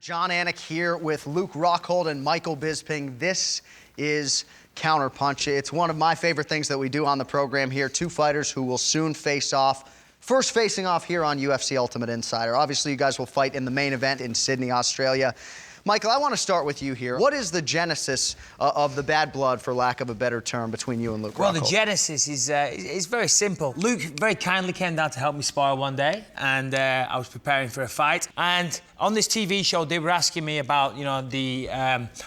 Jon Anik here with Luke Rockhold and Michael Bisping. This is Counterpunch. It's one of my favorite things that we do on the program here. Two fighters who will soon face off. First facing off here on UFC Ultimate Insider. Obviously, you guys will fight in the main event in Sydney, Australia. Michael, I want to start with you here. What is the genesis of the bad blood, for lack of a better term, between you and Luke Rockhold? Well, the genesis is very simple. Luke very kindly came down to help me spar one day, and I was preparing for a fight. And on this TV show, they were asking me about, you know,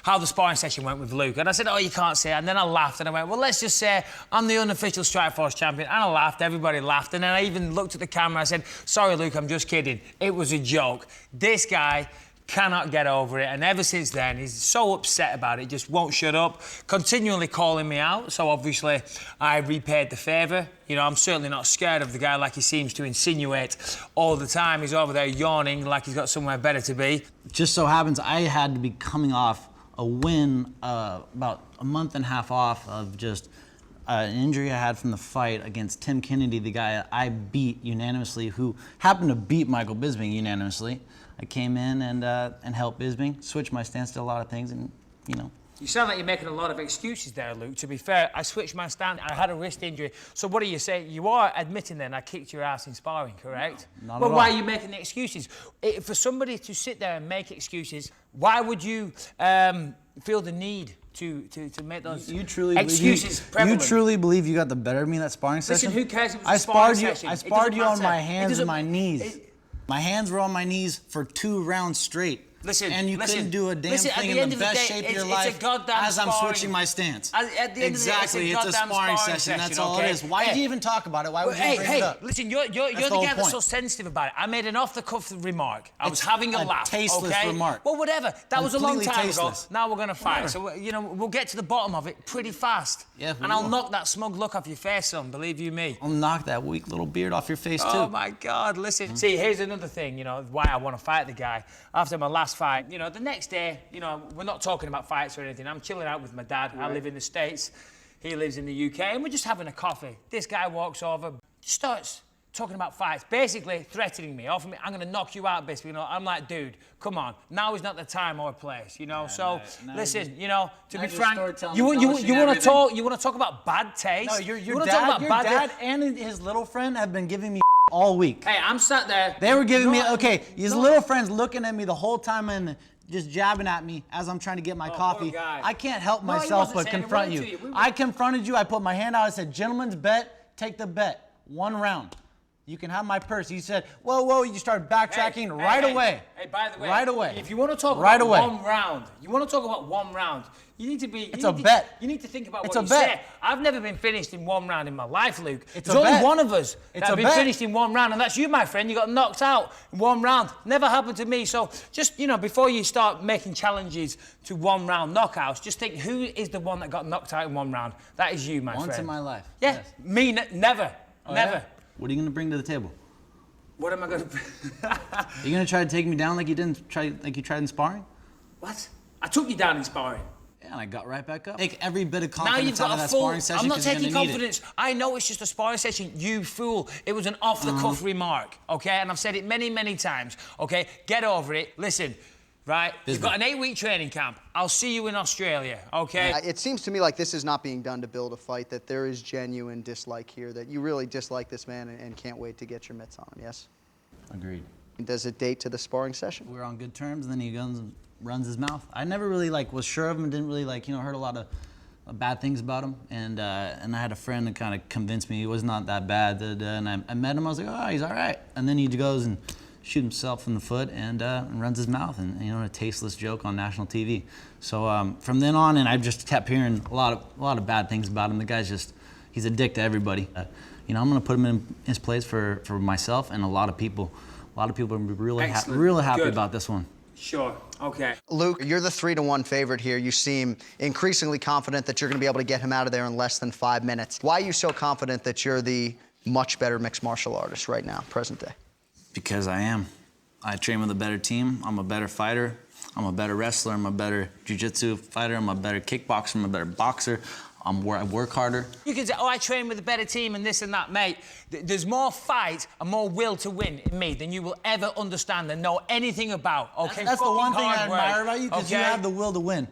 how the sparring session went with Luke. And I said, oh, you can't say that. And then I laughed, and I went, well, let's just say I'm the unofficial Strikeforce champion. And I laughed, everybody laughed. And then I even looked at the camera, I said, sorry, Luke, I'm just kidding. It was a joke. This guy cannot get over it, and ever since then he's so upset about it, just won't shut up, continually calling me out. So obviously I repaid the favour. You know, I'm certainly not scared of the guy like he seems to insinuate all the time. He's over there yawning like he's got somewhere better to be. Just so happens I had to be coming off a win about a month and a half off of just an injury I had from the fight against Tim Kennedy, the guy I beat unanimously, who happened to beat Michael Bisping unanimously. I came in and helped Bisping, switched my stance to a lot of things, and, you know. You sound like you're making a lot of excuses there, Luke. To be fair, I switched my stance. I had a wrist injury. So what are you saying? You are admitting then I kicked your ass in sparring, correct? No, not well, at why all. are you making the excuses? For somebody to sit there and make excuses, why would you feel the need to make those excuses prevalent? You truly believe you got the better of me in that sparring session? Listen, who cares if it was a sparring session? I sparred you on my hands and my knees. My hands were on my knees for 2 rounds straight. Listen, and you couldn't do a damn thing in the best shape of your life as I'm switching my stance. At the end exactly, of the day, it's a sparring session. That's all it is. Why did you even talk about it? Why would you bring it up? Listen, you're the guy that's so sensitive about it. I made an off-the-cuff remark. I was having a laugh. Tasteless remark. Well, whatever. That was a long time ago. Tasteless. Now we're gonna fight. So you know we'll get to the bottom of it pretty fast. Yeah, and I'll knock that smug look off your face, son. Believe you me. I'll knock that weak little beard off your face too. Oh my God! Listen. See, here's another thing. You know why I want to fight the guy. After my last fight, you know, the next day, you know, we're not talking about fights or anything. I'm chilling out with my dad. Right. I live in the States. He lives in the UK, and we're just having a coffee. This guy walks over, starts talking about fights, basically threatening me, offering me, I'm gonna knock you out, Bisping. You know, I'm like, dude, come on. Now is not the time or place, you know. Yeah, so listen, you know, to be frank, you want to talk about bad taste? No, your dad and his little friend have been giving me all week. Hey, I'm sat there. They were giving me, his little friend's looking at me the whole time and just jabbing at me as I'm trying to get my coffee. I can't help myself but confront you. I confronted you, I put my hand out, I said, gentlemen's bet, take the bet, 1 round. You can have my purse. He said, whoa, whoa, you started backtracking right away. Hey, by the way, right away. If you want to talk about 1 round, you need to be, it's a bet. You need to think about what you say. I've never been finished in 1 round in my life, Luke. There's only one of us that have been finished in 1 round, and that's you, my friend. You got knocked out in 1 round. Never happened to me. So just, you know, before you start making challenges to 1 round knockouts, just think who is the one that got knocked out in 1 round. That is you, my friend. Once in my life. Yeah, yes. Me, never, never. Yeah? What are you going to bring to the table? What am I going to bring? Are you going to try to take me down like you tried in sparring? What? I took you down in sparring. Yeah, and I got right back up. Take every bit of confidence out of that full, sparring session. I'm not taking you're confidence. I know it's just a sparring session. You fool. It was an off-the-cuff remark, okay? And I've said it many, many times, okay? Get over it. Listen. Right? You've got an 8-week training camp. I'll see you in Australia, okay? It seems to me like this is not being done to build a fight, that there is genuine dislike here, that you really dislike this man and can't wait to get your mitts on him, yes? Agreed. Does it date to the sparring session? We're on good terms, and then he goes and runs his mouth. I never really was sure of him and didn't really heard a lot of bad things about him, and I had a friend that kind of convinced me he was not that bad, and I met him, I was like, oh, he's all right. And then he goes and shoot himself in the foot and runs his mouth, and you know, a tasteless joke on national TV. So from then on, and I just kept hearing a lot of bad things about him. The guy's he's a dick to everybody. You know, I'm gonna put him in his place for myself and a lot of people. A lot of people are really happy about this one. Sure. Okay. Luke, you're the 3-1 favorite here. You seem increasingly confident that you're going to be able to get him out of there in less than 5 minutes. Why are you so confident that you're the much better mixed martial artist right now, present day? Because I am. I train with a better team. I'm a better fighter. I'm a better wrestler. I'm a better jiu-jitsu fighter. I'm a better kickboxer. I'm a better boxer. I work harder. You can say, oh, I train with a better team and this and that, mate. There's more fight and more will to win in me than you will ever understand and know anything about, okay? That's the one thing I Hard work, admire about you, because you okay? have the will to win.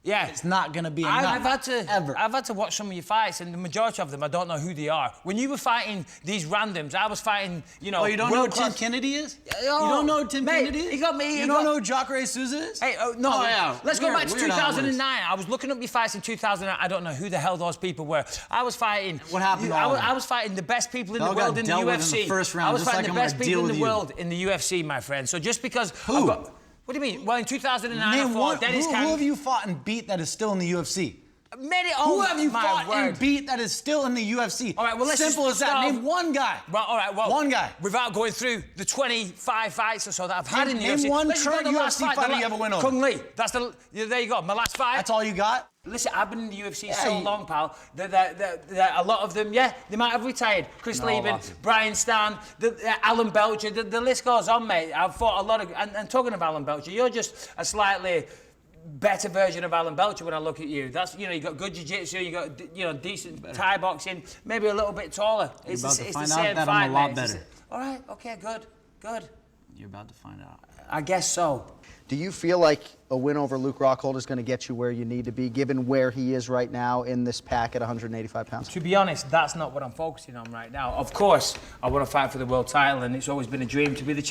Yeah. It's not gonna be enough. I've had to watch some of your fights, and the majority of them, I don't know who they are. When you were fighting these randoms, I was fighting, you know. Oh, you don't know who Tim Kennedy is? Oh, you don't know who Tim Kennedy is? He got me. You don't know who Jacare Souza is? Hey, no. Oh, yeah. Let's go back to Weird 2009. I was looking up your fights in 2009. I don't know who the hell those people were. I was fighting. What happened? I was fighting the best people in the world in the UFC. In the first round, I was just fighting like the I'm best gonna people deal in the with world in the UFC, my friend. So just because Who? What do you mean? Well, in 2009, Name I fought one. Dennis Who have you fought and beat that is still in the UFC? Who have you fought and beat that is still in the UFC? All right, well, let's Simple as that. Name one guy. Well, all right, well, one guy. Without going through the 25 fights or so that I've had in the UFC. Name one Let's current go to the last UFC fight, fighter you ever win over. Kung Lee. There you go. My last fight. That's all you got? Listen, I've been in the UFC so long, pal, that a lot of them, yeah, they might have retired. Chris Lieben, Brian Stan, Alan Belcher, the list goes on, mate. I've fought a lot of, and talking of Alan Belcher, you're just a slightly better version of Alan Belcher when I look at you. That's, you know, you got good jiu-jitsu, you got, you know, decent Thai boxing, maybe a little bit taller. It's the same fight, I'm a lot mate. better. All right, okay, good. You're about to find out. I guess so. Do you feel like a win over Luke Rockhold is going to get you where you need to be, given where he is right now in this pack at 185 pounds? To be honest, that's not what I'm focusing on right now. Of course, I want to fight for the world title, and it's always been a dream to be the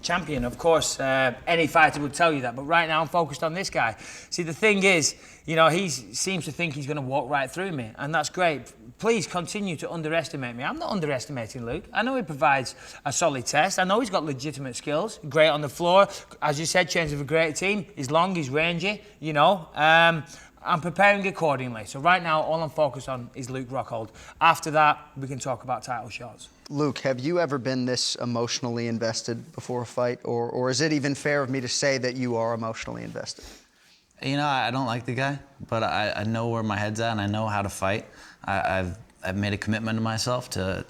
champion. Of course, any fighter would tell you that, but right now I'm focused on this guy. See, the thing is, you know, he seems to think he's going to walk right through me, and that's great. Please continue to underestimate me. I'm not underestimating Luke. I know he provides a solid test. I know he's got legitimate skills, great on the floor. As you said, trains with a great team. He's long, he's rangy, you know. I'm preparing accordingly. So right now, all I'm focused on is Luke Rockhold. After that, we can talk about title shots. Luke, have you ever been this emotionally invested before a fight? Or is it even fair of me to say that you are emotionally invested? You know, I don't like the guy, but I know where my head's at and I know how to fight. I've made a commitment to myself to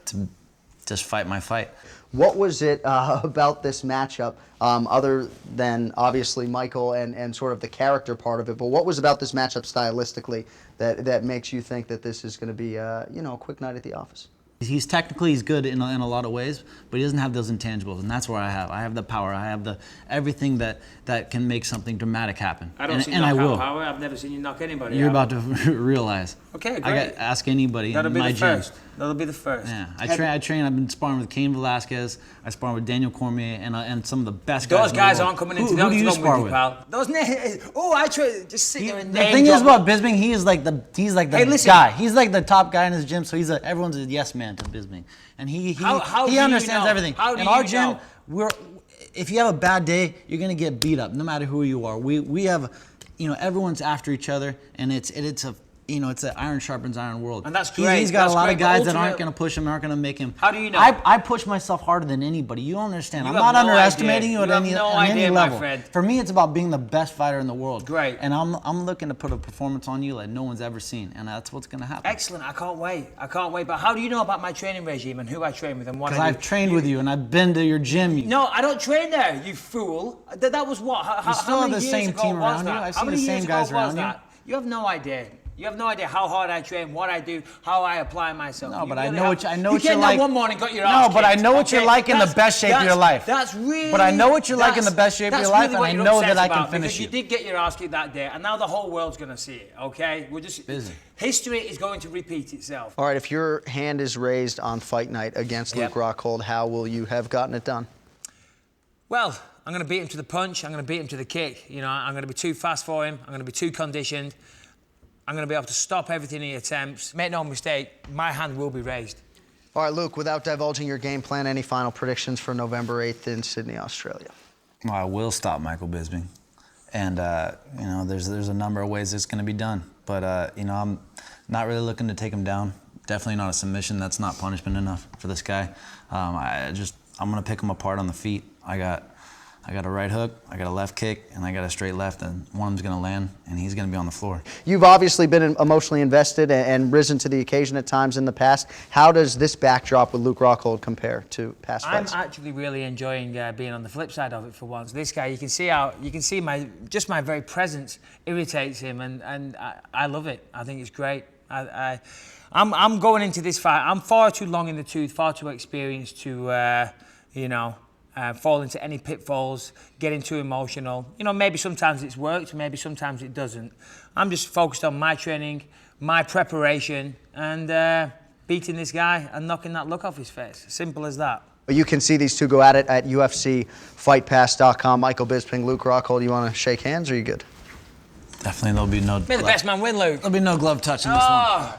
just fight my fight. What was it about this matchup, other than obviously Michael and sort of the character part of it, but what was about this matchup stylistically that makes you think that this is going to be you know, a quick night at the office? He's good in a lot of ways, but he doesn't have those intangibles, and that's where I have the power. I have the everything that can make something dramatic happen. I don't see and I will. Power. I've never seen you knock anybody You're out. about to realize. Okay, great. I got ask anybody That'll in be my the gym. first. That'll be the first. Yeah, I train. I've been sparring with Cain Velasquez. I spar with Daniel Cormier and some of the best guys. Those guys in the world. aren't coming into the Who do you octagon spar with with? you, pal. Those I train. Just sit there and The thing is about Bisping, he's like the guy. He's like the top guy in his gym, so everyone's a yes man to Bisping, and he understands everything. In our gym, if you have a bad day, you're gonna get beat up, no matter who you are. We have, you know, everyone's after each other, and it's an iron sharpens iron world. And that's great. He's got a lot of guys that aren't going to push him, aren't going to make him. How do you know? I push myself harder than anybody. You don't understand. I'm not underestimating you at any level. Friend. For me, it's about being the best fighter in the world. Great. And I'm looking to put a performance on you like no one's ever seen, and that's what's going to happen. Excellent. I can't wait. But how do you know about my training regime and who I train with and what I do? Because I've trained with you, and I've been to your gym. No, I don't train there, you fool. That was what? How many the years same ago team was around you. that? I've How seen the many same years guys ago was around you. that? You have no idea. You have no idea how hard I train, what I do, how I apply myself. No, but I I know what you you're like. One morning, got your ass No, but I kicked, know what you're okay? like in the best shape of your life. That's really. But I know what you're like in the best shape of your life, and I know that I can finish you. You did get your ass kicked that day, and now the whole world's gonna see it. Okay, we're just busy. History is going to repeat itself. All right, if your hand is raised on fight night against Luke Rockhold, how will you have gotten it done? Well, I'm going to beat him to the punch. I'm going to beat him to the kick. You know, I'm going to be too fast for him. I'm going to be too conditioned. I'm going to be able to stop everything he attempts. Make no mistake, my hand will be raised. All right, Luke, without divulging your game plan, any final predictions for November 8th in Sydney, Australia? Well, I will stop Michael Bisping. And, you know, there's a number of ways it's going to be done. But, you know, I'm not really looking to take him down. Definitely not a submission. That's not punishment enough for this guy. I'm going to pick him apart on the feet. I got a right hook, I got a left kick, and I got a straight left, and one of them's gonna land, and he's gonna be on the floor. You've obviously been emotionally invested and risen to the occasion at times in the past. How does this backdrop with Luke Rockhold compare to past fights? I'm actually really enjoying being on the flip side of it for once. This guy, you can see my very presence irritates him, and I love it. I think it's great. I'm going into this fight. I'm far too long in the tooth, far too experienced to, fall into any pitfalls, getting too emotional. You know, maybe sometimes it's worked, maybe sometimes it doesn't. I'm just focused on my training, my preparation, and beating this guy and knocking that look off his face. Simple as that. You can see these two go at it at UFCFightPass.com. Michael Bisping, Luke Rockhold, you want to shake hands or are you good? Definitely there'll be no... May the best man win, Luke. There'll be no glove touch in this one.